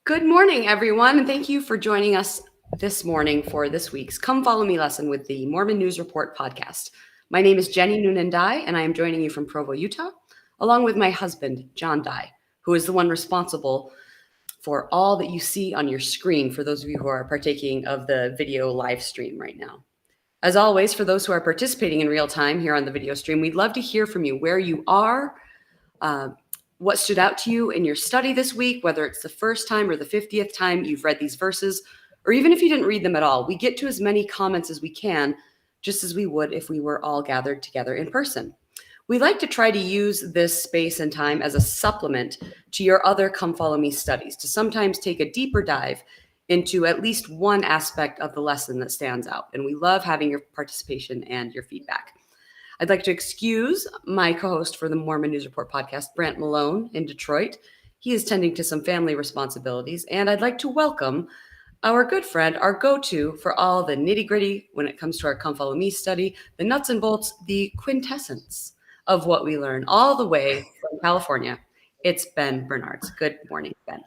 Good morning, everyone, and thank you for joining us this morning for this week's Come Follow Me lesson with the Mormon News Report podcast. My name is Jenny Noonan Dye, and I am joining you from Provo, Utah, along with my husband, John Dye, who is the one responsible for all that you see on your screen for those of you who are partaking of the video live stream right now. As always, for those who are participating in real time here on the video stream, we'd love to hear from you where you are, what stood out to you in your study this week, whether it's the first time or the 50th time you've read these verses, or even if you didn't read them at all. We get to as many comments as we can, just as we would if we were all gathered together in person. We like to try to use this space and time as a supplement to your other Come Follow Me studies, to sometimes take a deeper dive into at least one aspect of the lesson that stands out. And we love having your participation and your feedback. I'd like to excuse my co-host for the Mormon News Report podcast, Brant Malone in Detroit. He is tending to some family responsibilities. And I'd like to welcome our good friend, our go-to for all the nitty-gritty when it comes to our Come Follow Me study, the nuts and bolts, the quintessence of what we learn all the way from California. It's Ben Bernards. Good morning, Ben.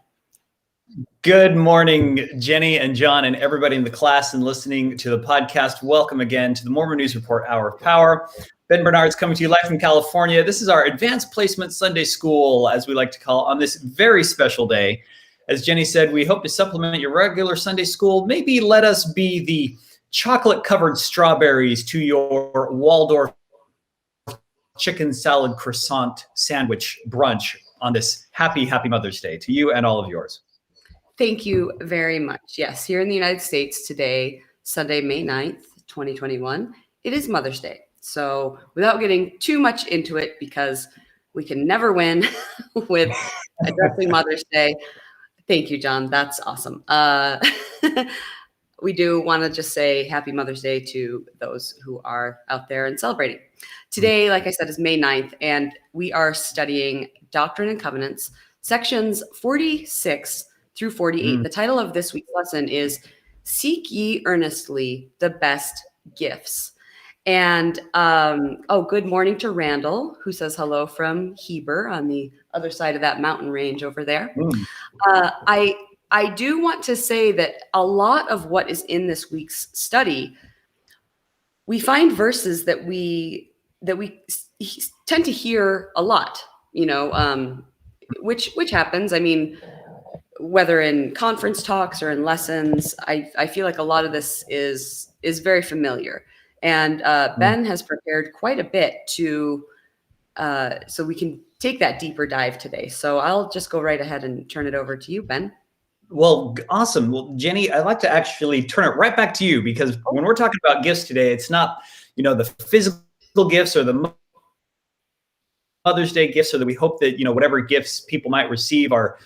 Good morning, Jenny and John and everybody in the class and listening to the podcast. Welcome again to the Mormon News Report Hour of Power. Ben Bernards coming to you live from California. This is our Advanced Placement Sunday School, as we like to call it, on this very special day. As Jenny said, we hope to supplement your regular Sunday school. Maybe let us be the chocolate-covered strawberries to your Waldorf chicken salad croissant sandwich brunch on this happy Mother's Day to you and all of yours. Thank you very much. Yes, here in the United States today, Sunday, May 9th, 2021, it is Mother's Day. So without getting too much into it, because we can never win with addressing Mother's Day. Thank you, John. That's awesome. We do want to just say happy Mother's Day to those who are out there and celebrating. Today, like I said, is May 9th, and we are studying Doctrine and Covenants, sections 46 through 48. The title of this week's lesson is Seek Ye Earnestly the Best Gifts. And good morning to Randall, who says hello from Heber on the other side of that mountain range over there. I do want to say that a lot of what is in this week's study, we find verses that we tend to hear a lot, which happens. I mean, whether in conference talks or in lessons, I feel like a lot of this is very familiar. And Ben has prepared quite a bit so we can take that deeper dive today. So I'll just go right ahead and turn it over to you, Ben. Well, awesome. Well, Jenny, I'd like to actually turn it right back to you, because when we're talking about gifts today, it's not, the physical gifts or the Mother's Day gifts, so that we hope that, whatever gifts people might receive are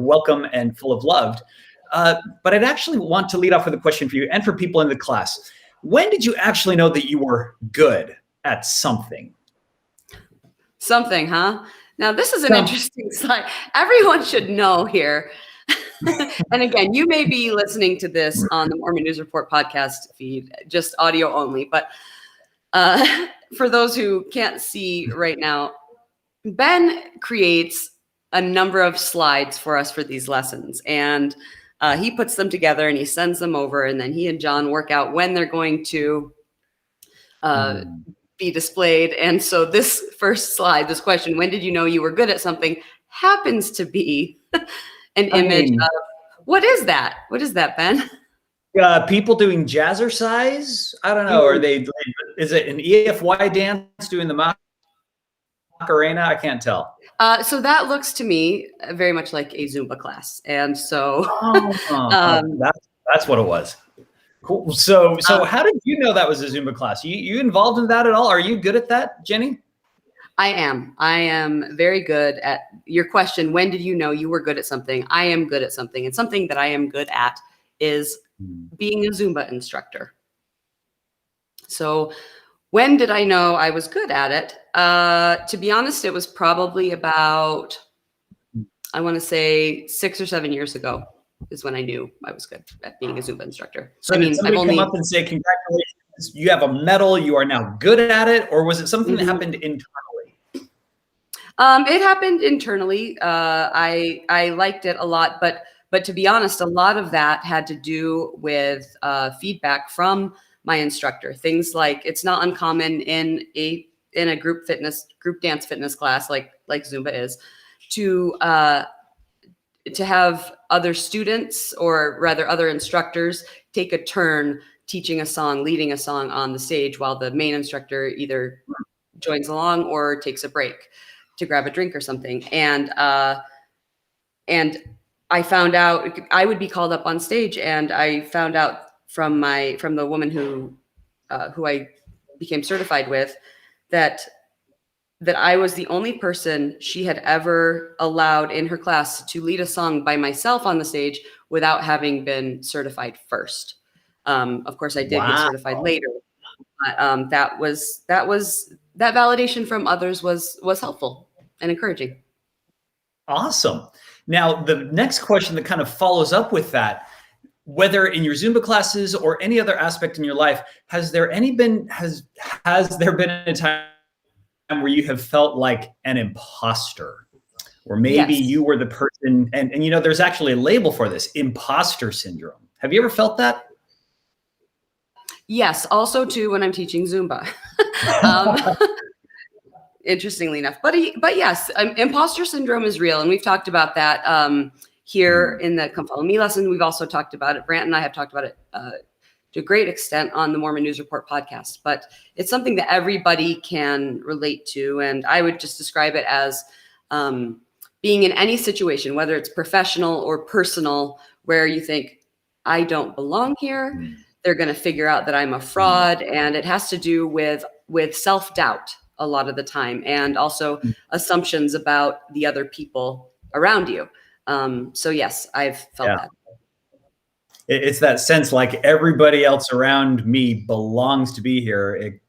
welcome and full of love. But I'd actually want to lead off with a question for you and for people in the class. When did you actually know that you were good at something? Something, huh? Now, this is an interesting slide. Everyone should know here. And again, you may be listening to this on the Mormon News Report podcast feed, just audio only. But for those who can't see right now, Ben creates a number of slides for us for these lessons. And he puts them together and he sends them over, and then he and John work out when they're going to be displayed. And so this first slide, this question, when did you know you were good at something, happens to be an image of, what is that? What is that, Ben? People doing jazzercise? I don't know. Is it an EFY dance doing the Macarena? I can't tell. So that looks to me very much like a Zumba class. And so that's what it was. Cool. So how did you know that was a Zumba class? You involved in that at all? Are you good at that, Jenny? I am very good at your question. When did you know you were good at something? I am good at something. And something that I am good at is being a Zumba instructor. So when did I know I was good at it? To be honest, it was probably about, I want to say 6 or 7 years ago is when I knew I was good at being a Zumba instructor. So did somebody come up and say, congratulations, you have a medal, you are now good at it? Or was it something that happened internally? It happened internally. I liked it a lot, but But to be honest, a lot of that had to do with feedback from my instructor. Things like, it's not uncommon in a group dance fitness class like Zumba is, to have other students, or rather other instructors, take a turn teaching a song, leading a song on the stage, while the main instructor either joins along or takes a break to grab a drink or something. And I found out I would be called up on stage, and I found out from the woman who I became certified with, that I was the only person she had ever allowed in her class to lead a song by myself on the stage without having been certified first. Of course, I did get certified later, but that validation from others was helpful and encouraging. Awesome. Now, the next question that kind of follows up with that, whether in your Zumba classes or any other aspect in your life, has there been a time where you have felt like an imposter, or maybe Yes. you were the person, and there's actually a label for this, imposter syndrome. Have you ever felt that? Yes, also too when I'm teaching Zumba. Interestingly enough, but yes, imposter syndrome is real, and we've talked about that here in the Come Follow Me lesson. We've also talked about it. Brant and I have talked about it to a great extent on the Mormon News Report podcast, but it's something that everybody can relate to. And I would just describe it as being in any situation, whether it's professional or personal, where you think, I don't belong here. They're going to figure out that I'm a fraud. And it has to do with self-doubt a lot of the time, and also assumptions about the other people around you. So yes, I've felt that. It's that sense like everybody else around me belongs to be here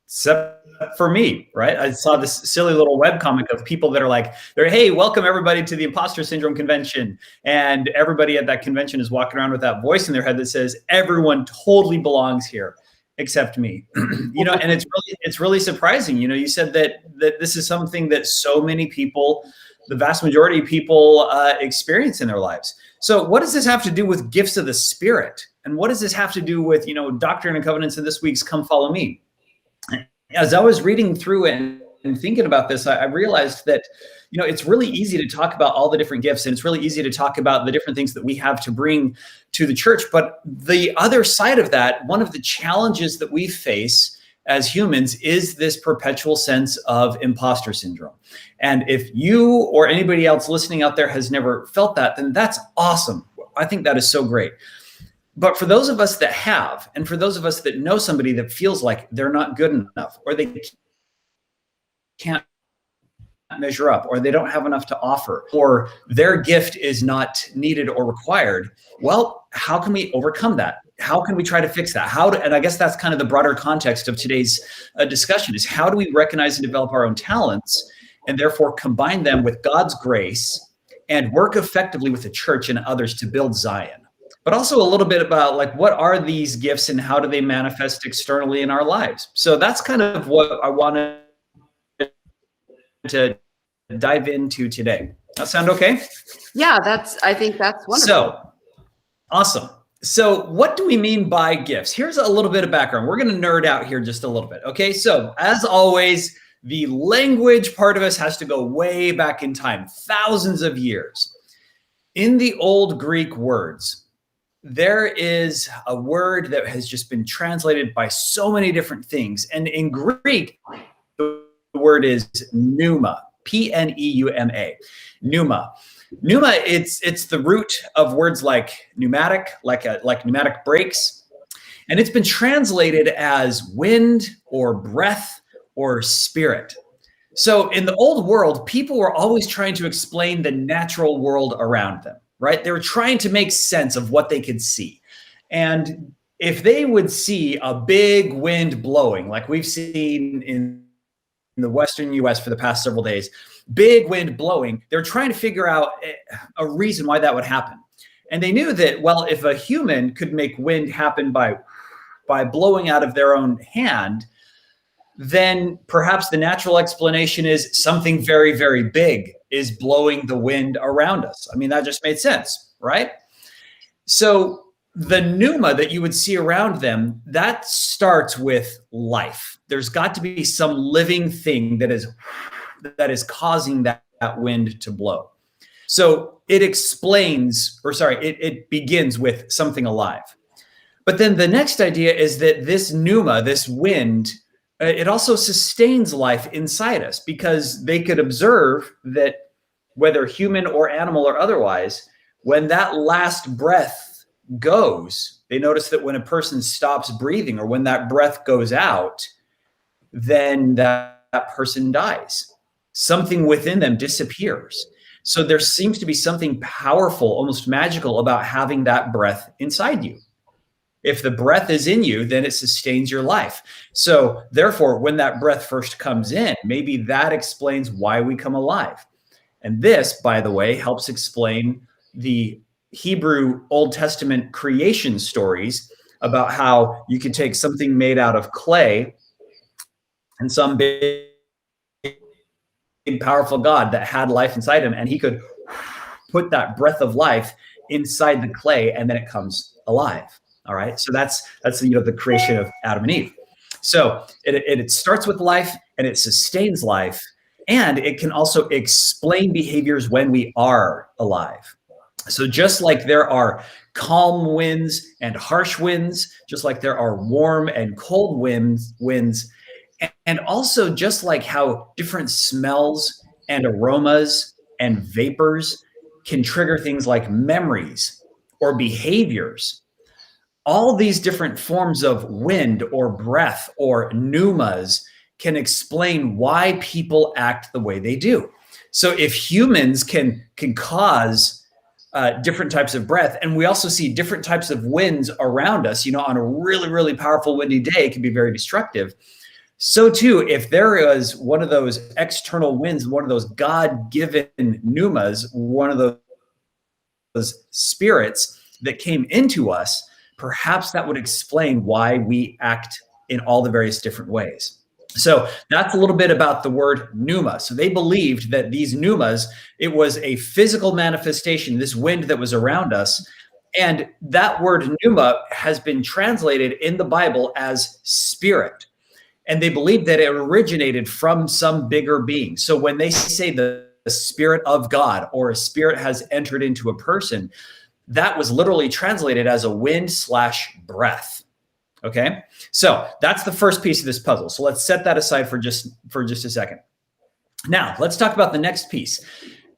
except for me, right? I saw this silly little webcomic of people that are hey, welcome everybody to the Imposter Syndrome Convention. And everybody at that convention is walking around with that voice in their head that says, everyone totally belongs here except me. And it's really surprising. You said that this is something that so many people, the vast majority of people, experience in their lives. So what does this have to do with gifts of the Spirit? And what does this have to do with, Doctrine and Covenants in this week's Come Follow Me? As I was reading through it and thinking about this, I realized that, it's really easy to talk about all the different gifts, and it's really easy to talk about the different things that we have to bring to the church. But the other side of that, one of the challenges that we face as humans is this perpetual sense of imposter syndrome. And if you or anybody else listening out there has never felt that, then that's awesome. I think that is so great. But for those of us that have, and for those of us that know somebody that feels like they're not good enough, or they can't measure up, or they don't have enough to offer, or their gift is not needed or required, well, how can we overcome that? How can we try to fix that? And I guess that's kind of the broader context of today's discussion, is how do we recognize and develop our own talents, and therefore combine them with God's grace and work effectively with the church and others to build Zion? But also a little bit about what are these gifts and how do they manifest externally in our lives? So that's kind of what I wanted to dive into today. That sound okay? Yeah, I think that's wonderful. So awesome. So what do we mean by gifts? Here's a little bit of background. We're going to nerd out here just a little bit. Okay. So as always, the language part of us has to go way back in time, thousands of years. In the old Greek words, there is a word that has just been translated by so many different things. And in Greek, the word is pneuma, P-N-E-U-M-A, pneuma. Pneuma, it's the root of words like pneumatic, like pneumatic brakes. And it's been translated as wind or breath or spirit. So in the old world, people were always trying to explain the natural world around them. Right? They were trying to make sense of what they could see. And if they would see a big wind blowing, like we've seen in the Western US for the past several days, big wind blowing, they're trying to figure out a reason why that would happen. And they knew that, well, if a human could make wind happen by blowing out of their own hand, then perhaps the natural explanation is something very, very big is blowing the wind around us. I mean, that just made sense, right? So the pneuma that you would see around them, that starts with life. There's got to be some living thing that is causing that wind to blow. So it begins with something alive. But then the next idea is that this pneuma, this wind, it also sustains life inside us, because they could observe that whether human or animal or otherwise, when that last breath goes, they notice that when a person stops breathing or when that breath goes out, then that person dies. Something within them disappears. So there seems to be something powerful, almost magical, about having that breath inside you. If the breath is in you, then it sustains your life. So therefore, when that breath first comes in, maybe that explains why we come alive. And this, by the way, helps explain the Hebrew Old Testament creation stories about how you could take something made out of clay and some big, powerful God that had life inside him, and he could put that breath of life inside the clay, and then it comes alive. All right. So that's the creation of Adam and Eve. So it starts with life, and it sustains life, and it can also explain behaviors when we are alive. So just like there are calm winds and harsh winds, just like there are warm and cold winds, and also just like how different smells and aromas and vapors can trigger things like memories or behaviors. All these different forms of wind or breath or pneumas can explain why people act the way they do. So if humans can cause different types of breath, and we also see different types of winds around us, on a really, really powerful windy day, it can be very destructive. So too, if there is one of those external winds, one of those God-given pneumas, one of those spirits that came into us, perhaps that would explain why we act in all the various different ways. So that's a little bit about the word pneuma. So they believed that these pneumas, it was a physical manifestation, this wind that was around us. And that word pneuma has been translated in the Bible as spirit. And they believed that it originated from some bigger being. So when they say the spirit of God or a spirit has entered into a person, that was literally translated as a wind/breath. Okay, so that's the first piece of this puzzle. So let's set that aside for just a second. Now let's talk about the next piece.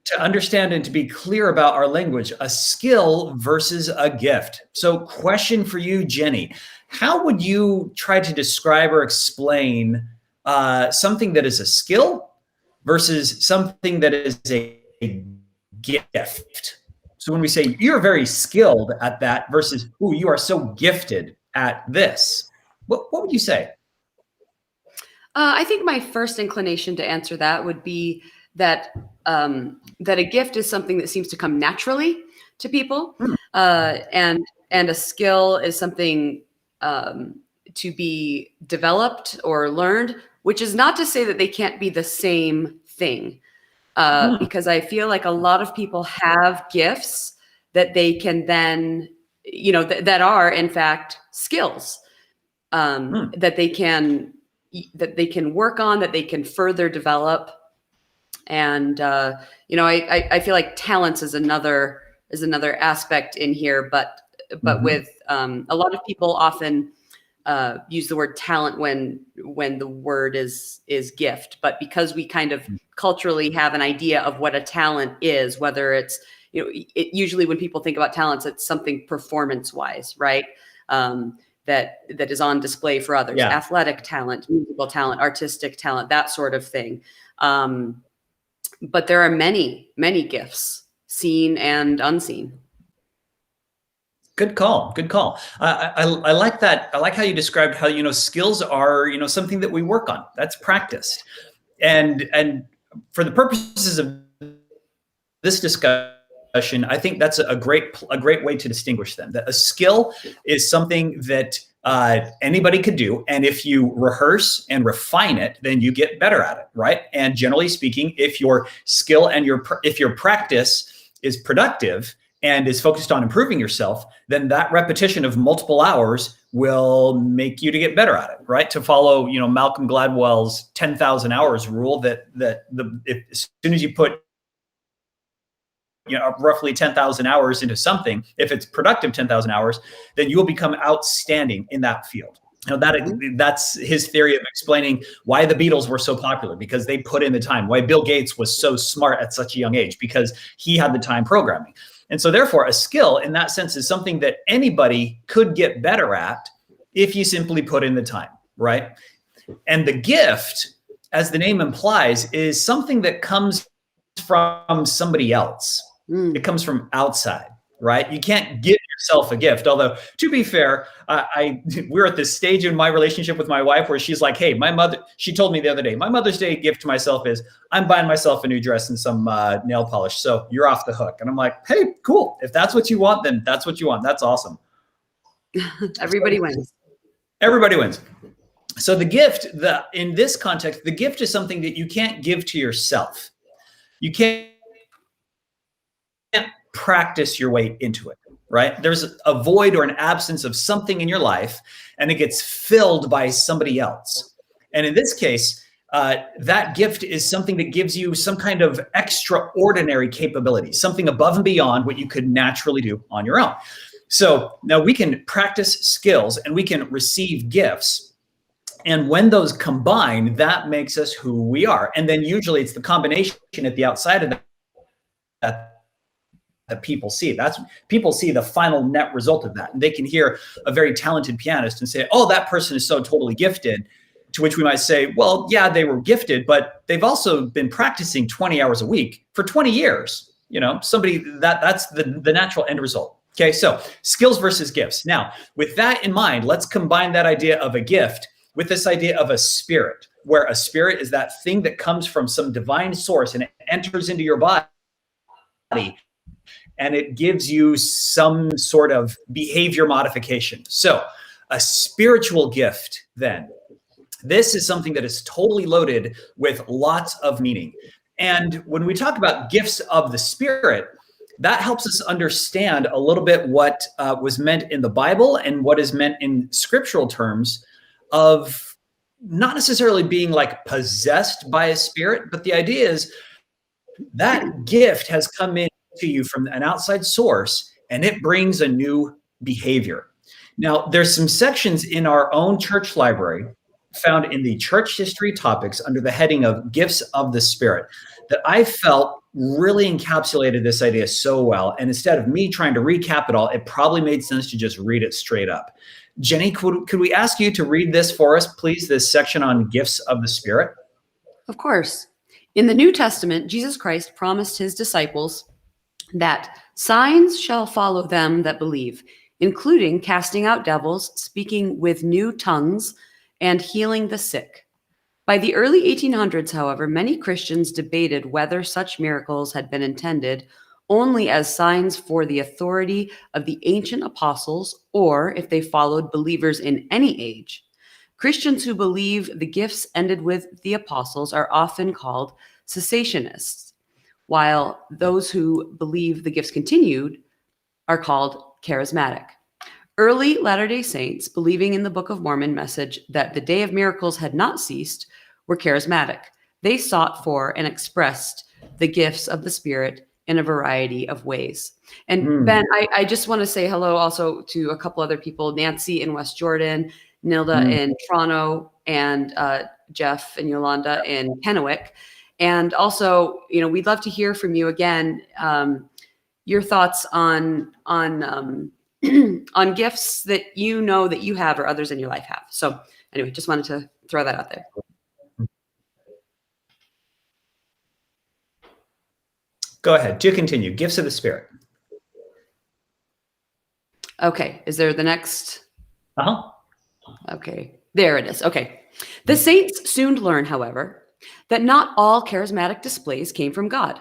To understand and to be clear about our language, a skill versus a gift. So question for you, Jenny. How would you try to describe or explain something that is a skill versus something that is a gift? So when we say you're very skilled at that versus, ooh, you are so gifted at this, what would you say? I think my first inclination to answer that would be that that a gift is something that seems to come naturally to people, and a skill is something to be developed or learned, which is not to say that they can't be the same thing. Because I feel like a lot of people have gifts that they can then, that are in fact skills that they can work on, that they can further develop. And I feel like talents is another aspect in here, but with a lot of people often use the word talent when the word is gift. But because we kind of culturally have an idea of what a talent is, whether it's, usually when people think about talents, it's something performance-wise, right? That is on display for others. Yeah. Athletic talent, musical talent, artistic talent, that sort of thing. But there are many, many gifts, seen and unseen. Good call. Good call. I like that. I like how you described how, skills are, something that we work on. That's practiced. And for the purposes of this discussion, I think that's a great way to distinguish them. That a skill is something that anybody could do. And if you rehearse and refine it, then you get better at it, right? And generally speaking, if your skill and if your practice is productive and is focused on improving yourself, then that repetition of multiple hours will make you to get better at it, right? To follow, Malcolm Gladwell's 10,000 hours rule, as soon as you put roughly 10,000 hours into something, if it's productive 10,000 hours, then you will become outstanding in that field. That's his theory of explaining why the Beatles were so popular, because they put in the time. Why Bill Gates was so smart at such a young age, because he had the time programming. And so therefore, a skill in that sense is something that anybody could get better at if you simply put in the time, right? And the gift, as the name implies, is something that comes from somebody else. It comes from outside, right? You can't give yourself a gift. Although, to be fair, we're at this stage in my relationship with my wife where she's like, hey, she told me the other day, my Mother's Day gift to myself is I'm buying myself a new dress and some nail polish. So you're off the hook. And I'm like, hey, cool. If that's what you want, then that's what you want. That's awesome. Everybody wins. Everybody wins. So the gift, in this context, the gift is something that you can't give to yourself. You can't practice your way into it, right? There's a void or an absence of something in your life, and it gets filled by somebody else. And in this case, that gift is something that gives you some kind of extraordinary capability, something above and beyond what you could naturally do on your own. So now we can practice skills and we can receive gifts. And when those combine, that makes us who we are. And then usually it's the combination at the outside of that people see. People see the final net result of that. And they can hear a very talented pianist and say, oh, that person is so totally gifted. To which we might say, well, yeah, they were gifted, but they've also been practicing 20 hours a week for 20 years. That's the natural end result. Okay, so skills versus gifts. Now, with that in mind, let's combine that idea of a gift with this idea of a spirit, where a spirit is that thing that comes from some divine source and it enters into your body and it gives you some sort of behavior modification. So a spiritual gift, then, this is something that is totally loaded with lots of meaning. And when we talk about gifts of the Spirit, that helps us understand a little bit what was meant in the Bible and what is meant in scriptural terms of not necessarily being like possessed by a spirit, but the idea is that gift has come in to you from an outside source and it brings a new behavior. Now, there's some sections in our own church library found in the church history topics under the heading of gifts of the Spirit that I felt really encapsulated this idea so well. And instead of me trying to recap it all, it probably made sense to just read it straight up. Jenny, could we ask you to read this for us, please, this section on gifts of the Spirit? Of course. In the New Testament, Jesus Christ promised his disciples that signs shall follow them that believe, including casting out devils, speaking with new tongues, and healing the sick. By the early 1800s, however, many Christians debated whether such miracles had been intended only as signs for the authority of the ancient apostles, or if they followed believers in any age. Christians who believe the gifts ended with the apostles are often called cessationists, while those who believe the gifts continued are called charismatic. Early Latter-day Saints, believing in the Book of Mormon message that the day of miracles had not ceased, were charismatic. They sought for and expressed the gifts of the Spirit in a variety of ways. And Ben, I just want to say hello also to a couple other people, Nancy in West Jordan, Nilda in Toronto, and Jeff and Yolanda in Kennewick. And also, we'd love to hear from you again, your thoughts on on gifts that that you have or others in your life have. So anyway, just wanted to throw that out there. Go ahead. Do continue. Gifts of the Spirit. Okay. Is there the next? Uh-huh. Okay. There it is. Okay. The saints soon learn, however, that not all charismatic displays came from God.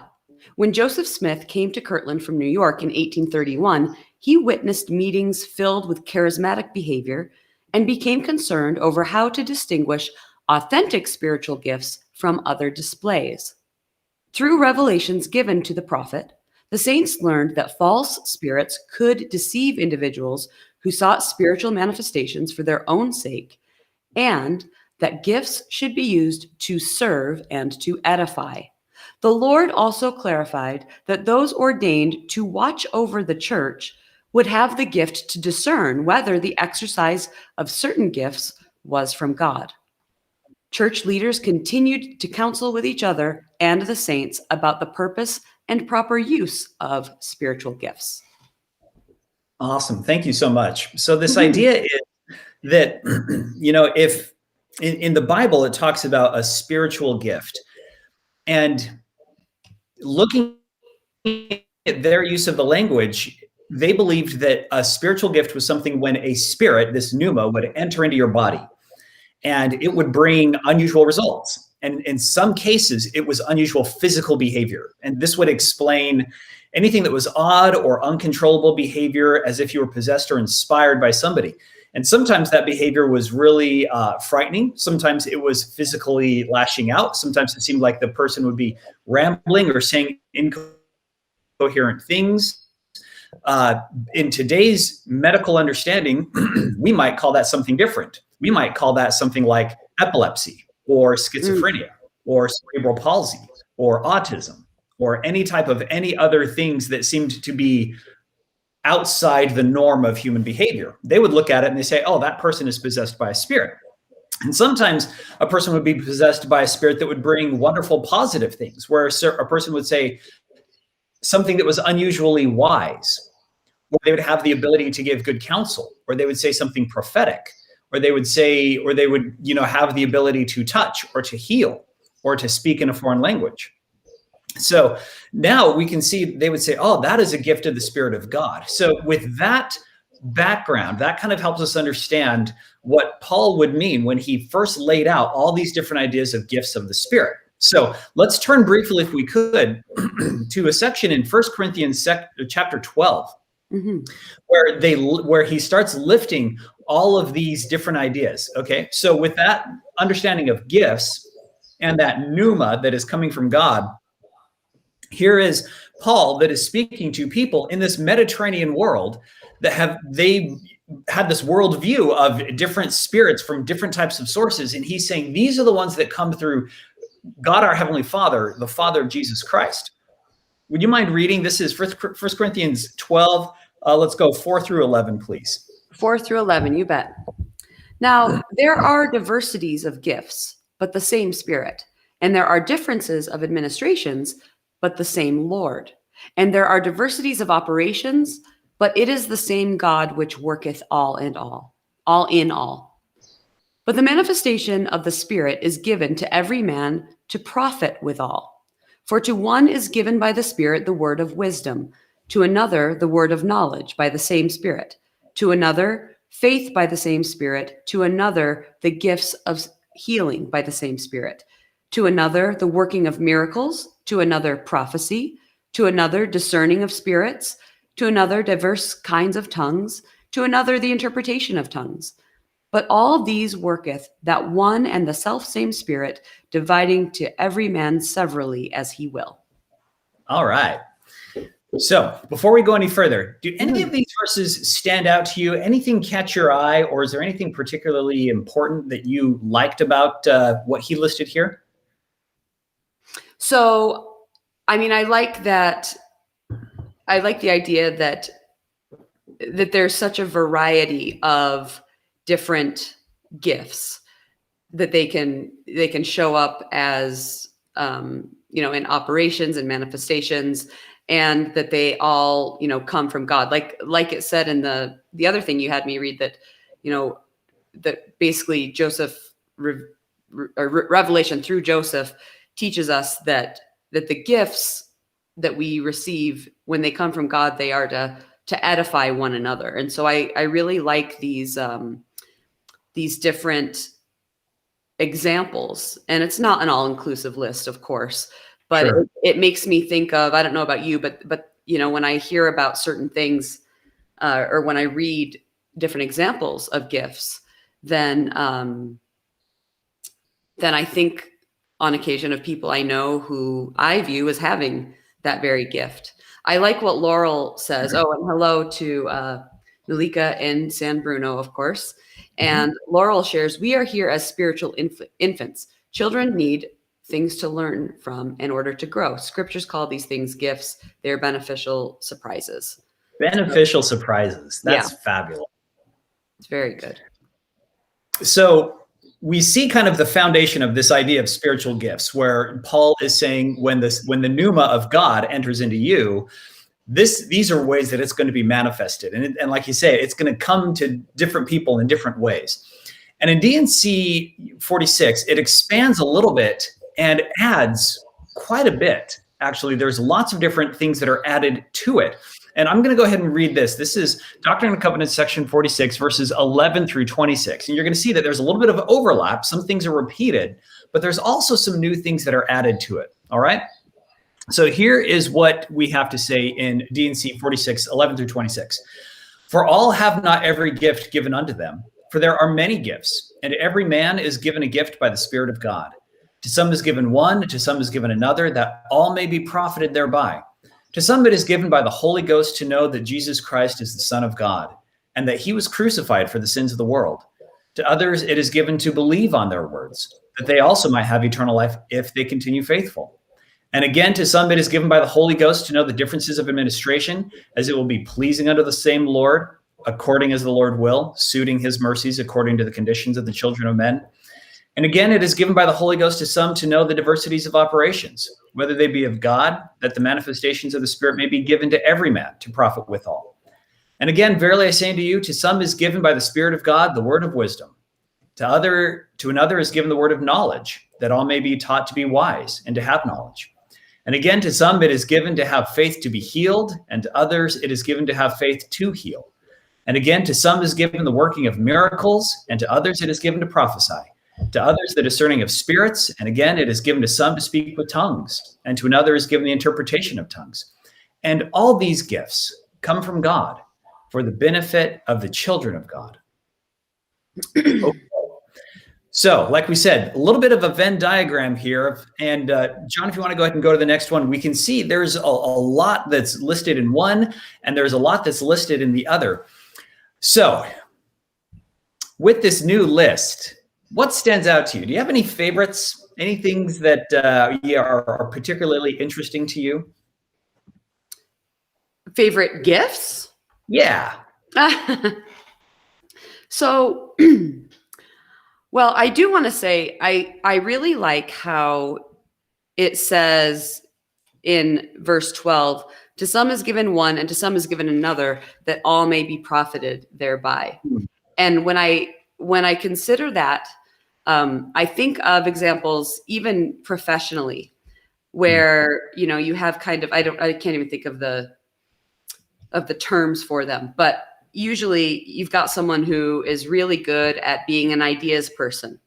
When Joseph Smith came to Kirtland from New York in 1831, he witnessed meetings filled with charismatic behavior and became concerned over how to distinguish authentic spiritual gifts from other displays. Through revelations given to the prophet, The saints learned that false spirits could deceive individuals who sought spiritual manifestations for their own sake, and that gifts should be used to serve and to edify. The Lord also clarified that those ordained to watch over the church would have the gift to discern whether the exercise of certain gifts was from God. Church leaders continued to counsel with each other and the saints about the purpose and proper use of spiritual gifts. Awesome. Thank you so much. So this idea is that, if in the Bible, it talks about a spiritual gift, and looking at their use of the language, they believed that a spiritual gift was something when a spirit, this pneuma, would enter into your body, and it would bring unusual results. And in some cases, it was unusual physical behavior. And this would explain anything that was odd or uncontrollable behavior, as if you were possessed or inspired by somebody. And sometimes that behavior was really frightening. Sometimes it was physically lashing out. Sometimes it seemed like the person would be rambling or saying incoherent things. In today's medical understanding, we might call that something different. We might call that something like epilepsy or schizophrenia or cerebral palsy or autism or any other things that seemed to be outside the norm of human behavior. They would look at it and they say, oh, that person is possessed by a spirit. And sometimes a person would be possessed by a spirit that would bring wonderful positive things, where a person would say something that was unusually wise, or they would have the ability to give good counsel, or they would say something prophetic, or they would have the ability to touch or to heal or to speak in a foreign language. So now we can see they would say, oh, that is a gift of the Spirit of God. So with that background, that kind of helps us understand what Paul would mean when he first laid out all these different ideas of gifts of the Spirit. So let's turn briefly, if we could, to a section in 1 Corinthians chapter 12, where he starts lifting all of these different ideas. Okay, so with that understanding of gifts and that pneuma that is coming from God, here is Paul that is speaking to people in this Mediterranean world that had this worldview of different spirits from different types of sources. And he's saying, these are the ones that come through God, our Heavenly Father, the Father of Jesus Christ. Would you mind reading? This is 1 Corinthians 12. Let's go 4 through 11, please. 4 through 11, you bet. Now, there are diversities of gifts, but the same Spirit. And there are differences of administrations, but the same Lord. And there are diversities of operations, but it is the same God which worketh all in all. But the manifestation of the Spirit is given to every man to profit withal. For to one is given by the Spirit the word of wisdom, to another the word of knowledge by the same Spirit, to another faith by the same Spirit, to another the gifts of healing by the same Spirit, to another the working of miracles, to another prophecy, to another discerning of spirits, to another diverse kinds of tongues, to another the interpretation of tongues. But all these worketh that one and the selfsame Spirit, dividing to every man severally as he will. All right. So before we go any further, do any of these verses stand out to you? Anything catch your eye, or is there anything particularly important that you liked about what he listed here? So, I mean, I like that. I like the idea that there's such a variety of different gifts that they can show up as, in operations and manifestations, and that they all, come from God. Like it said in the other thing you had me read, that, that basically Joseph, Revelation through Joseph teaches us that the gifts that we receive, when they come from God, they are to edify one another. And so I really like these different examples. And it's not an all-inclusive list, of course, but Sure. it makes me think of, I don't know about you, but when I hear about certain things, or when I read different examples of gifts, then I think on occasion of people I know who I view as having that very gift. I like what Laurel says. Oh, and hello to Malika in San Bruno, of course. And Laurel shares, we are here as spiritual infants. Children need things to learn from in order to grow. Scriptures call these things gifts. They're beneficial surprises. Beneficial surprises. That's fabulous. It's very good. So we see kind of the foundation of this idea of spiritual gifts, where Paul is saying when the pneuma of God enters into you, these are ways that it's going to be manifested. And like you say, it's going to come to different people in different ways. And in D&C 46, it expands a little bit and adds quite a bit. Actually, there's lots of different things that are added to it. And I'm going to go ahead and read this. This is Doctrine and Covenants, section 46, verses 11 through 26. And you're going to see that there's a little bit of overlap. Some things are repeated, but there's also some new things that are added to it. All right? So here is what we have to say in D&C 46, 11 through 26. For all have not every gift given unto them, for there are many gifts, and every man is given a gift by the Spirit of God. To some is given one, to some is given another, that all may be profited thereby. To some it is given by the Holy Ghost to know that Jesus Christ is the Son of God, and that he was crucified for the sins of the world. To others it is given to believe on their words, that they also might have eternal life if they continue faithful. And again, to some it is given by the Holy Ghost to know the differences of administration, as it will be pleasing unto the same Lord, according as the Lord will, suiting his mercies according to the conditions of the children of men. And again, it is given by the Holy Ghost to some to know the diversities of operations, whether they be of God, that the manifestations of the Spirit may be given to every man to profit withal. And again, verily I say unto you, to some is given by the Spirit of God the word of wisdom. To another is given the word of knowledge, that all may be taught to be wise and to have knowledge. And again, to some it is given to have faith to be healed, and to others it is given to have faith to heal. And again, to some is given the working of miracles, and to others it is given to prophesy. To others the discerning of spirits, and again it is given to some to speak with tongues, and to another is given the interpretation of tongues. And all these gifts come from God for the benefit of the children of God. Okay. So, like we said, a little bit of a Venn diagram here. And John, if you want to go ahead and go to the next one, we can see there's a lot that's listed in one, and there's a lot that's listed in the other. So, with this new list, what stands out to you? Do you have any favorites? Any things that are particularly interesting to you? Favorite gifts? Yeah. So, well, I do want to say I really like how it says in verse 12, to some is given one and to some is given another, that all may be profited thereby. And when I consider that, I think of examples even professionally where, you have kind of, I can't even think of the terms for them, but usually you've got someone who is really good at being an ideas person.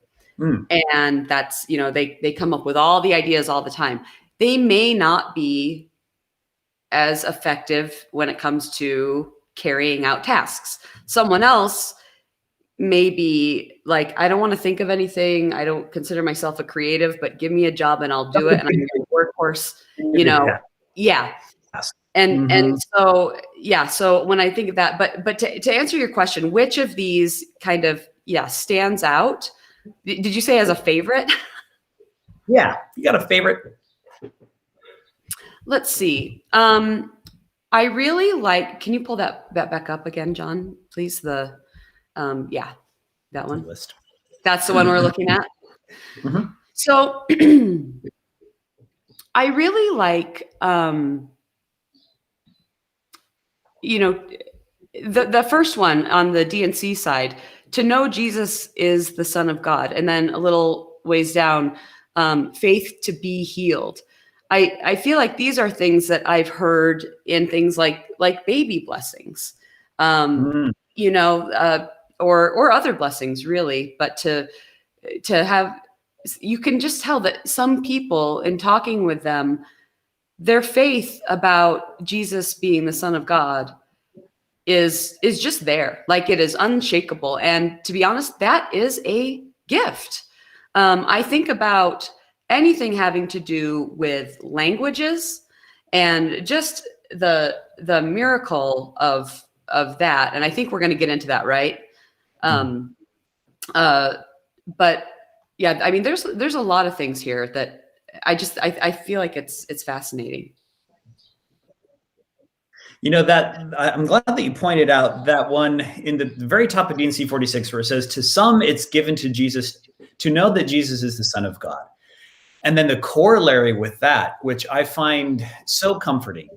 And that's, they come up with all the ideas all the time. They may not be as effective when it comes to carrying out tasks. Someone else may be like, I don't want to think of anything. I don't consider myself a creative, but give me a job and I'll do it. And I'm a workhorse, Yeah. And so, so when I think of that, but to answer your question, which of these kind of, stands out? Did you say as a favorite? Yeah. You got a favorite? Let's see. I really like, can you pull that back up again, John, please? That one. List. That's the one we're looking at. So I really like, the first one on the D&C side, to know Jesus is the Son of God. And then a little ways down, faith to be healed. I feel like these are things that I've heard in things like baby blessings, or other blessings really, but to have, you can just tell that some people, in talking with them, their faith about Jesus being the Son of God is just there. Like, it is unshakable. And to be honest, that is a gift. I think about anything having to do with languages and just the miracle of that, and I think we're going to get into that, right? But yeah, I mean, there's a lot of things here that I feel like it's fascinating. That I'm glad that you pointed out that one in the very top of D&C 46, where it says, "To some it's given to Jesus to know that Jesus is the Son of God." And then the corollary with that, which I find so comforting,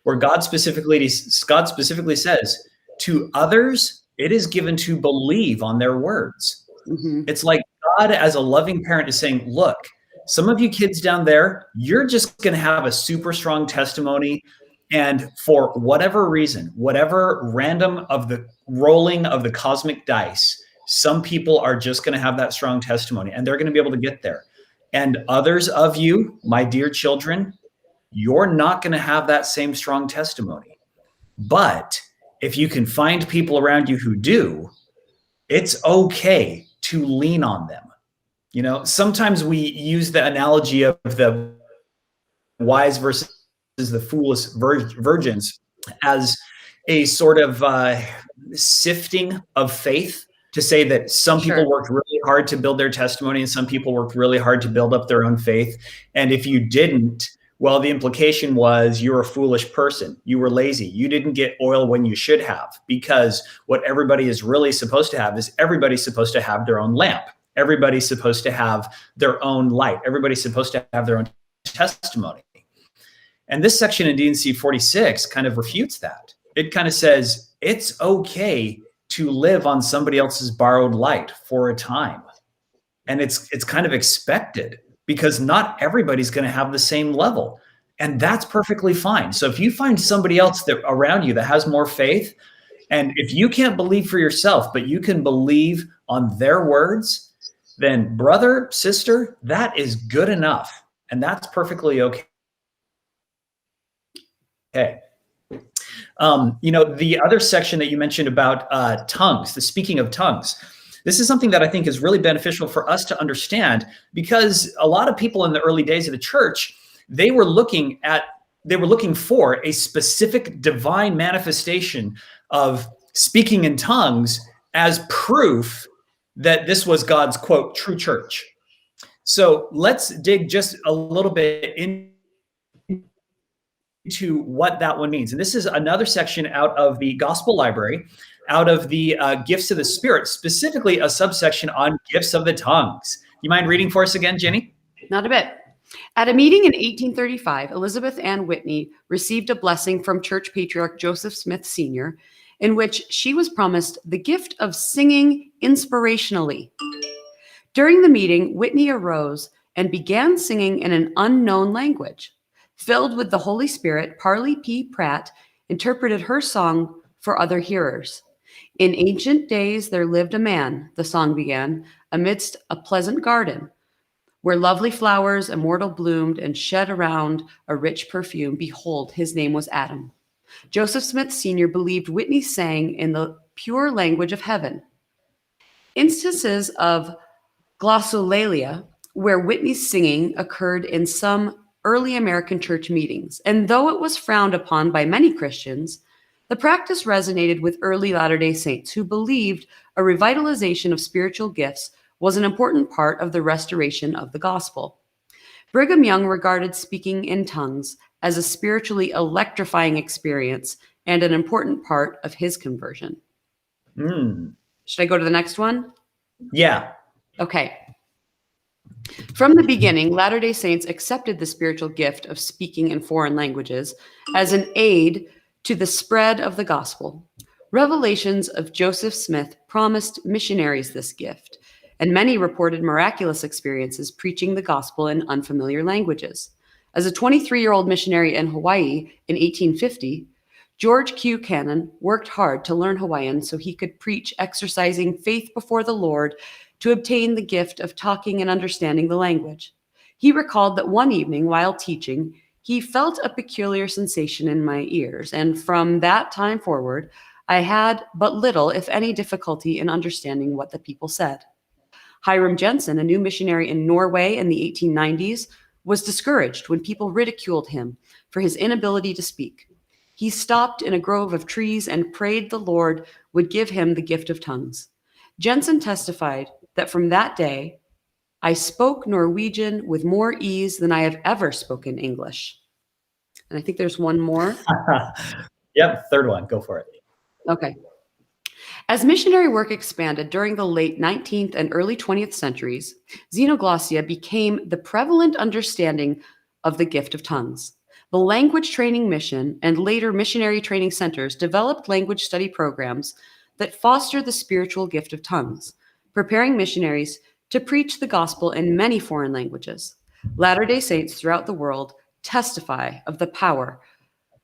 where God specifically says, "To others it is given to believe on their words." Mm-hmm. It's like God, as a loving parent, is saying, "Look, some of you kids down there, you're just going to have a super strong testimony. And for whatever reason, whatever random of the rolling of the cosmic dice, some people are just going to have that strong testimony and they're going to be able to get there. And others of you, my dear children, you're not going to have that same strong testimony. But if you can find people around you who do, it's okay to lean on them." Sometimes we use the analogy of the wise versus the foolish virgins as a sort of sifting of faith, to say that some Sure. people worked really hard to build their testimony and some people worked really hard to build up their own faith. And if you didn't, well, the implication was you're a foolish person. You were lazy. You didn't get oil when you should have, because what everybody is really supposed to have is everybody's supposed to have their own lamp. Everybody's supposed to have their own light. Everybody's supposed to have their own testimony. And this section in D&C 46 kind of refutes that. It kind of says it's okay to live on somebody else's borrowed light for a time. And it's kind of expected, because not everybody's going to have the same level. And that's perfectly fine. So if you find somebody else that around you that has more faith, and if you can't believe for yourself, but you can believe on their words, then brother, sister, that is good enough. And that's perfectly okay. Okay. The other section that you mentioned about tongues, the speaking of tongues, this is something that I think is really beneficial for us to understand, because a lot of people in the early days of the church, they were looking for a specific divine manifestation of speaking in tongues as proof that this was God's, quote, true church. So let's dig just a little bit into what that one means. And this is another section out of the Gospel Library, out of the Gifts of the Spirit, specifically a subsection on gifts of the tongues. You mind reading for us again, Jenny? Not a bit. At a meeting in 1835, Elizabeth Ann Whitney received a blessing from Church Patriarch Joseph Smith Sr., in which she was promised the gift of singing inspirationally. During the meeting, Whitney arose and began singing in an unknown language. Filled with the Holy Spirit, Parley P. Pratt interpreted her song for other hearers. "In ancient days there lived a man," the song began, "amidst a pleasant garden, where lovely flowers immortal bloomed and shed around a rich perfume. Behold, his name was Adam." Joseph Smith Sr. believed Whitney sang in the pure language of heaven. Instances of glossolalia, where Whitney's singing occurred in some early American church meetings, and though it was frowned upon by many Christians, the practice resonated with early Latter-day Saints who believed a revitalization of spiritual gifts was an important part of the restoration of the gospel. Brigham Young regarded speaking in tongues as a spiritually electrifying experience and an important part of his conversion. Should I go to the next one? Yeah. Okay. From the beginning, Latter-day Saints accepted the spiritual gift of speaking in foreign languages as an aid to the spread of the gospel. Revelations of Joseph Smith promised missionaries this gift, and many reported miraculous experiences preaching the gospel in unfamiliar languages. As a 23-year-old missionary in Hawaii in 1850, George Q. Cannon worked hard to learn Hawaiian so he could preach, exercising faith before the Lord to obtain the gift of talking and understanding the language. He recalled that one evening while teaching, he felt a peculiar sensation in my ears, and from that time forward, I had but little, if any, difficulty in understanding what the people said. Hiram Jensen, a new missionary in Norway in the 1890s, was discouraged when people ridiculed him for his inability to speak. he stopped in a grove of trees and prayed the Lord would give him the gift of tongues. Jensen testified that from that day, I spoke Norwegian with more ease than I have ever spoken English. And I think there's one more. Yep, third one. Go for it. Okay. As missionary work expanded during the late 19th and early 20th centuries, xenoglossia became the prevalent understanding of the gift of tongues. The language training mission and later missionary training centers developed language study programs that foster the spiritual gift of tongues, preparing missionaries to preach the gospel in many foreign languages. Latter-day Saints throughout the world testify of the power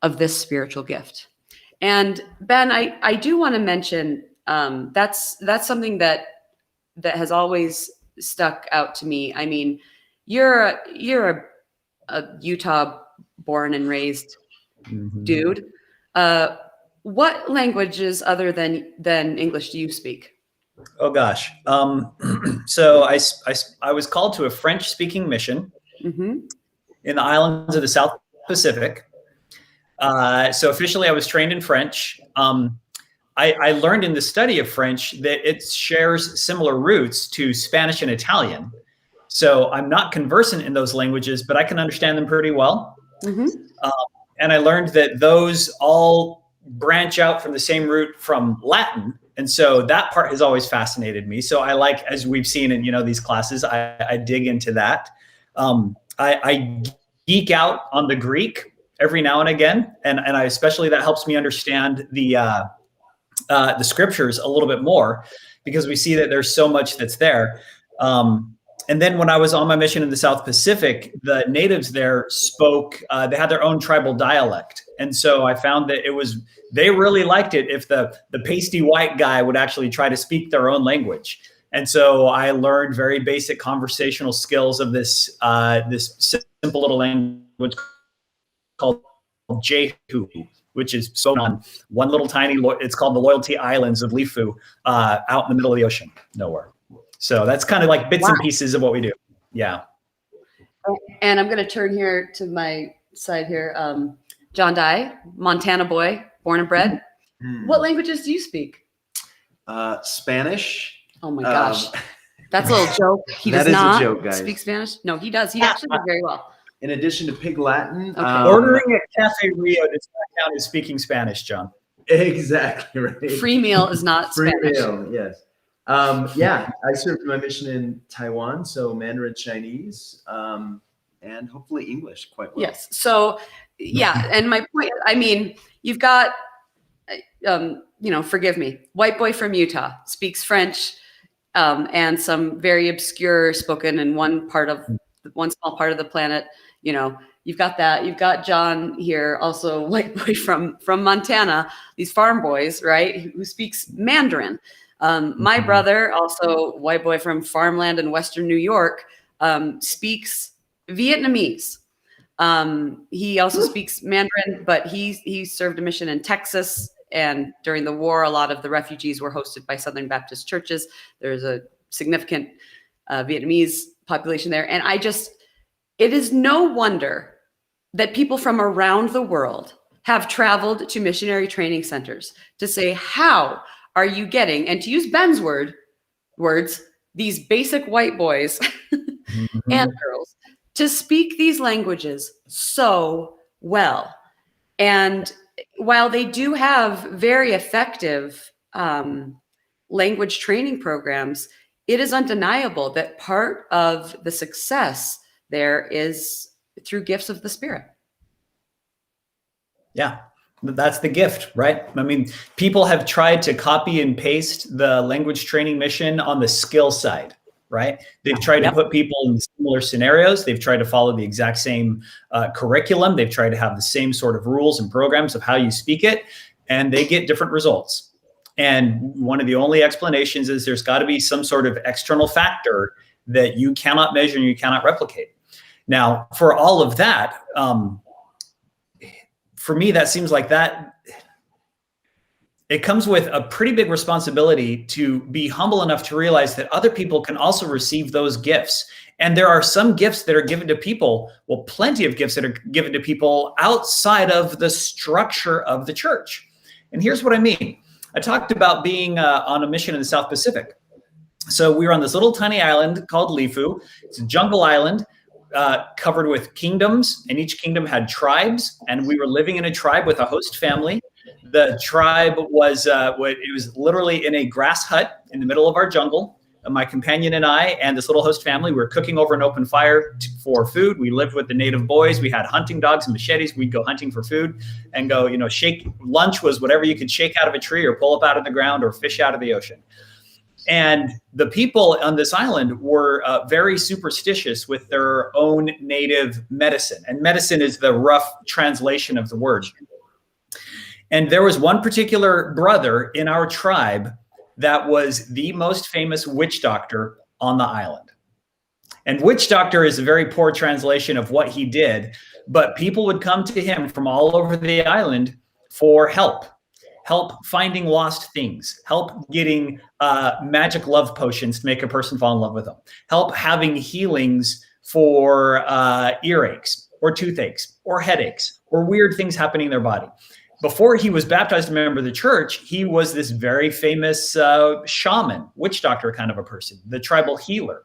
of this spiritual gift. And Ben, I do want to mention that's something that has always stuck out to me. I mean, you're a Utah born and raised dude. What languages other than English do you speak? Oh gosh. So I was called to a French-speaking mission in the islands of the South Pacific. So officially, I was trained in French. I learned in the study of French that it shares similar roots to Spanish and Italian. So I'm not conversant in those languages, but I can understand them pretty well. And I learned that those all branch out from the same root from Latin. And so that part has always fascinated me. So I like, as we've seen in, these classes, I dig into that. I geek out on the Greek every now and again. And I especially, that helps me understand the scriptures a little bit more, because we see that there's so much that's there. And then when I was on my mission in the South Pacific, the natives there spoke, they had their own tribal dialect. And so I found that they really liked it if the pasty white guy would actually try to speak their own language. And so I learned very basic conversational skills of this simple little language called Jehu, which is spoken on one little tiny, it's called the Loyalty Islands of Lifu, out in the middle of the ocean, nowhere. So that's kind of like bits and pieces of what we do. Yeah. And I'm going to turn here to my side here. John Dye, Montana boy, born and bred. What languages do you speak? Spanish. Oh my gosh. That's a little joke. He does not speak Spanish. No, he does. He actually does very well. In addition to Pig Latin. Okay. Ordering at Cafe Rio does not count as speaking Spanish, John. Exactly right. Free meal is not Free Spanish. meal, yes. Yeah, I served my mission in Taiwan, so Mandarin Chinese, and hopefully English quite well. Yes. So, yeah. And my point, I mean, you've got, forgive me, white boy from Utah, speaks French, and some very obscure spoken in one small part of the planet. You've got that. You've got John here, also white boy from Montana, these farm boys, right, who speaks Mandarin. My brother, also white boy from farmland in Western New York, speaks Vietnamese. He also speaks Mandarin, but he served a mission in Texas. And during the war, a lot of the refugees were hosted by Southern Baptist churches. There's a significant Vietnamese population there. And it is no wonder that people from around the world have traveled to missionary training centers to say, how are you getting, and to use Ben's words, these basic white boys and girls to speak these languages so well? And while they do have very effective language training programs, it is undeniable that part of the success there is through gifts of the Spirit. Yeah. That's the gift, right? I mean, people have tried to copy and paste the language training mission on the skill side, right? They've tried to put people in similar scenarios. They've tried to follow the exact same curriculum. They've tried to have the same sort of rules and programs of how you speak it, and they get different results. And one of the only explanations is there's got to be some sort of external factor that you cannot measure and you cannot replicate. Now, for all of that, for me, that seems like that it comes with a pretty big responsibility to be humble enough to realize that other people can also receive those gifts. And there are some gifts that are given to people, well, plenty of gifts that are given to people outside of the structure of the church. And here's what I mean. I talked about being on a mission in the South Pacific. So we were on this little tiny island called Lifu. It's a jungle island covered with kingdoms, and each kingdom had tribes. And we were living in a tribe with a host family. The tribe was, it was literally in a grass hut in the middle of our jungle. My companion and I and this little host family were cooking over an open fire for food. We lived with the native boys. We had hunting dogs and machetes. We'd go hunting for food and go, shake. Lunch was whatever you could shake out of a tree or pull up out of the ground or fish out of the ocean. And the people on this island were very superstitious with their own native medicine. And medicine is the rough translation of the word. And there was one particular brother in our tribe that was the most famous witch doctor on the island. And witch doctor is a very poor translation of what he did, but people would come to him from all over the island for help finding lost things, help getting magic love potions to make a person fall in love with them, help having healings for earaches or toothaches or headaches or weird things happening in their body. Before he was baptized a member of the church, he was this very famous shaman, witch doctor kind of a person, the tribal healer.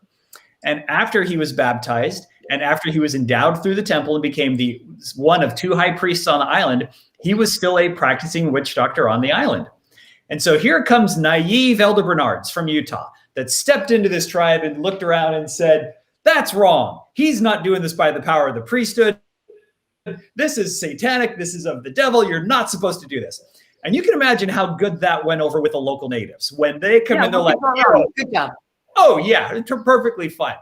And after he was baptized and after he was endowed through the temple and became the one of 2 high priests on the island, he was still a practicing witch doctor on the island. And so here comes naive Elder Bernards from Utah that stepped into this tribe and looked around and said, that's wrong. He's not doing this by the power of the priesthood. This is satanic. This is of the devil. You're not supposed to do this. And you can imagine how good that went over with the local natives. When they come in, they're like, good job. Oh, yeah, it's perfectly fine.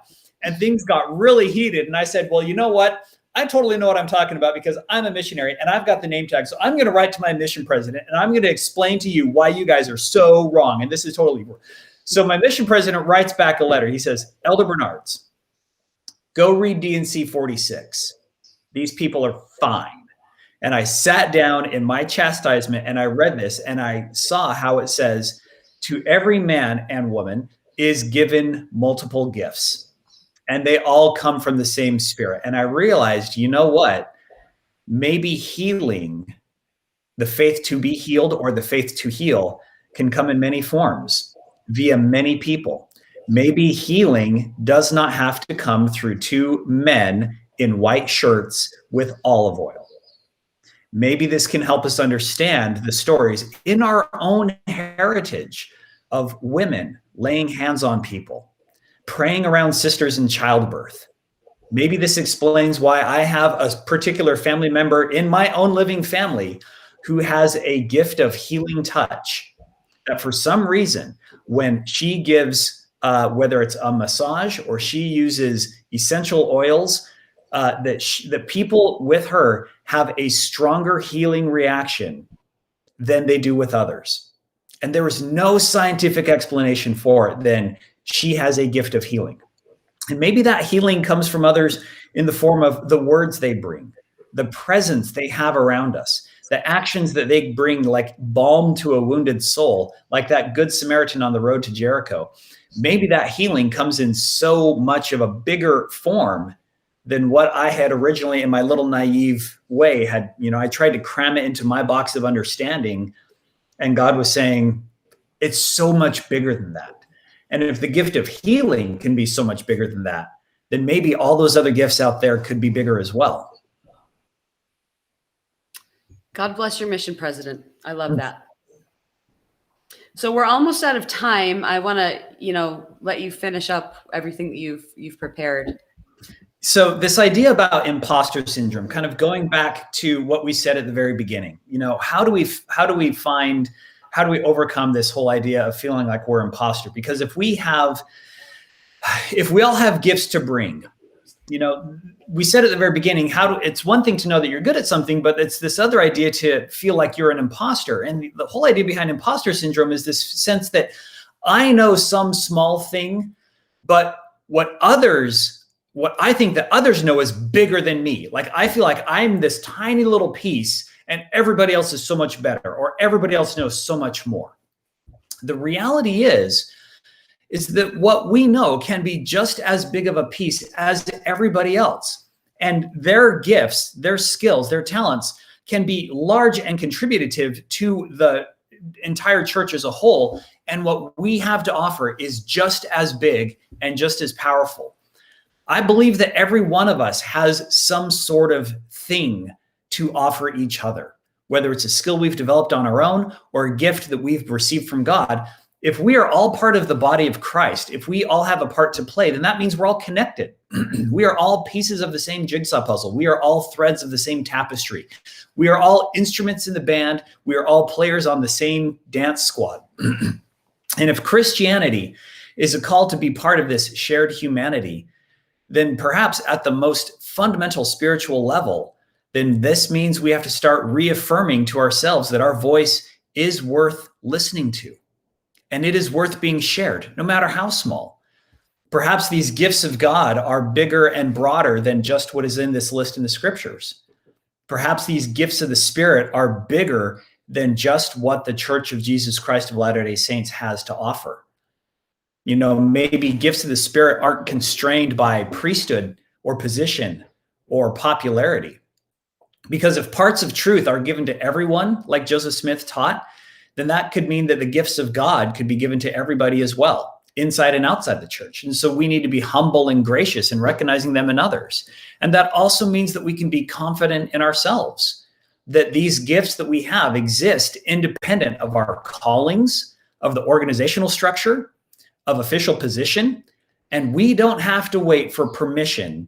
And things got really heated. And I said, well, you know what? I totally know what I'm talking about because I'm a missionary and I've got the name tag. So I'm going to write to my mission president and I'm going to explain to you why you guys are so wrong. And this is totally wrong. So my mission president writes back a letter. He says, Elder Bernards, go read D&C 46. These people are fine. And I sat down in my chastisement and I read this and I saw how it says, to every man and woman is given multiple gifts. And they all come from the same spirit. And I realized, you know what? Maybe healing, the faith to be healed or the faith to heal, can come in many forms via many people. Maybe healing does not have to come through 2 men in white shirts with olive oil. Maybe this can help us understand the stories in our own heritage of women laying hands on people, praying around sisters in childbirth. Maybe this explains why I have a particular family member in my own living family who has a gift of healing touch, that for some reason, when she gives, whether it's a massage or she uses essential oils, that people with her have a stronger healing reaction than they do with others. And there is no scientific explanation for it than she has a gift of healing. And maybe that healing comes from others in the form of the words they bring, the presence they have around us, the actions that they bring like balm to a wounded soul, like that good Samaritan on the road to Jericho. Maybe that healing comes in so much of a bigger form than what I had originally in my little naive way had, I tried to cram it into my box of understanding. And God was saying, it's so much bigger than that. And if the gift of healing can be so much bigger than that, then maybe all those other gifts out there could be bigger as well. God bless your mission, President. I love that. So we're almost out of time. I want to, let you finish up everything that you've prepared. So this idea about imposter syndrome, kind of going back to what we said at the very beginning, how do we overcome this whole idea of feeling like we're imposter? Because if we all have gifts to bring, we said at the very beginning, it's one thing to know that you're good at something, but it's this other idea to feel like you're an imposter. And the whole idea behind imposter syndrome is this sense that I know some small thing, but what I think that others know is bigger than me. Like I feel like I'm this tiny little piece and everybody else is so much better, or everybody else knows so much more. The reality is that what we know can be just as big of a piece as everybody else. And their gifts, their skills, their talents can be large and contributive to the entire church as a whole. And what we have to offer is just as big and just as powerful. I believe that every one of us has some sort of thing to offer each other, whether it's a skill we've developed on our own or a gift that we've received from God. If we are all part of the body of Christ, if we all have a part to play, then that means we're all connected. We are all pieces of the same jigsaw puzzle. We are all threads of the same tapestry. We are all instruments in the band. We are all players on the same dance squad. And if Christianity is a call to be part of this shared humanity, then perhaps at the most fundamental spiritual level, then this means we have to start reaffirming to ourselves that our voice is worth listening to. And it is worth being shared, no matter how small. Perhaps these gifts of God are bigger and broader than just what is in this list in the scriptures. Perhaps these gifts of the Spirit are bigger than just what the Church of Jesus Christ of Latter-day Saints has to offer. You know, maybe gifts of the Spirit aren't constrained by priesthood or position or popularity. Because if parts of truth are given to everyone, like Joseph Smith taught, then that could mean that the gifts of God could be given to everybody as well, inside and outside the church. And so we need to be humble and gracious in recognizing them in others. And that also means that we can be confident in ourselves, that these gifts that we have exist independent of our callings, of the organizational structure, of official position, and we don't have to wait for permission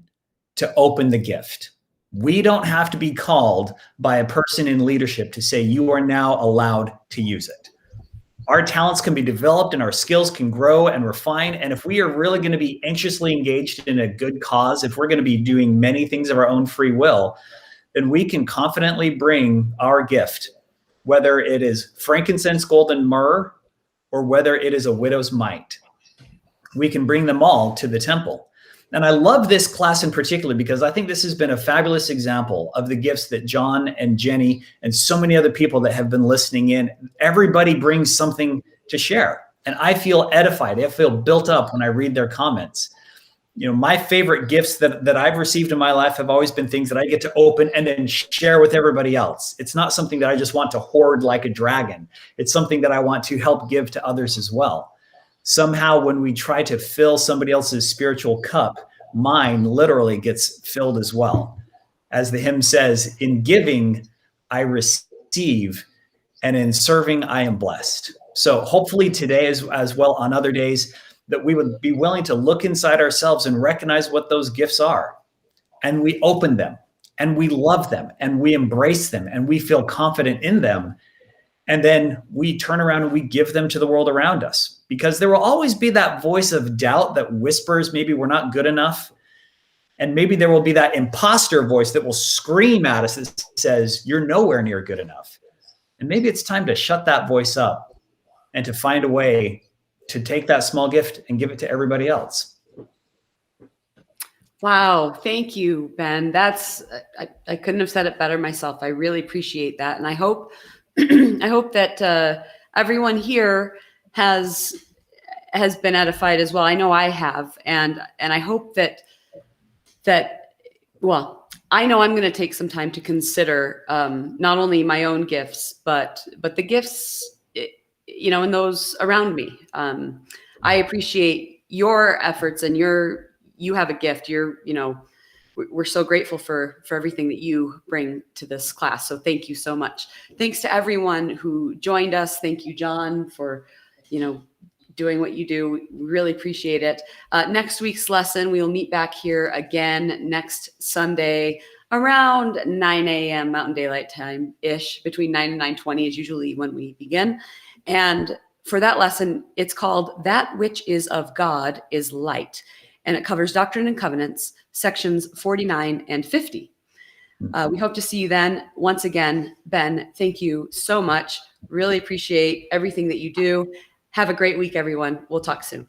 to open the gift. We don't have to be called by a person in leadership to say, you are now allowed to use it. Our talents can be developed and our skills can grow and refine. And if we are really going to be anxiously engaged in a good cause, if we're going to be doing many things of our own free will, then we can confidently bring our gift, whether it is frankincense, gold, and myrrh, or whether it is a widow's mite. We can bring them all to the temple. And I love this class in particular because I think this has been a fabulous example of the gifts that John and Jenny and so many other people that have been listening in. Everybody brings something to share. And I feel edified. I feel built up when I read their comments. You know, my favorite gifts that I've received in my life have always been things that I get to open and then share with everybody else. It's not something that I just want to hoard like a dragon. It's something that I want to help give to others as well. Somehow when we try to fill somebody else's spiritual cup, mine literally gets filled as well. As the hymn says, in giving, I receive, and in serving, I am blessed. So hopefully today as well on other days, that we would be willing to look inside ourselves and recognize what those gifts are. And we open them, and we love them, and we embrace them, and we feel confident in them. And then we turn around and we give them to the world around us, because there will always be that voice of doubt that whispers, maybe we're not good enough. And maybe there will be that imposter voice that will scream at us that says, you're nowhere near good enough. And maybe it's time to shut that voice up and to find a way to take that small gift and give it to everybody else. Wow. Thank you, Ben. I couldn't have said it better myself. I really appreciate that. And I hope that everyone here has been edified as well. I know I have, and I hope that well, I know I'm going to take some time to consider not only my own gifts, but the gifts, you know, in those around me. I appreciate your efforts, and you have a gift. We're so grateful for everything that you bring to this class. So thank you so much. Thanks to everyone who joined us. Thank you, John, for, doing what you do. We really appreciate it. Next week's lesson, we will meet back here again next Sunday around 9 a.m. Mountain Daylight Time-ish. Between 9 and 9:20 is usually when we begin. And for that lesson, it's called That Which Is of God is Light. And it covers Doctrine and Covenants, sections 49 and 50. We hope to see you then. Once again, Ben, thank you so much. Really appreciate everything that you do. Have a great week, everyone. We'll talk soon.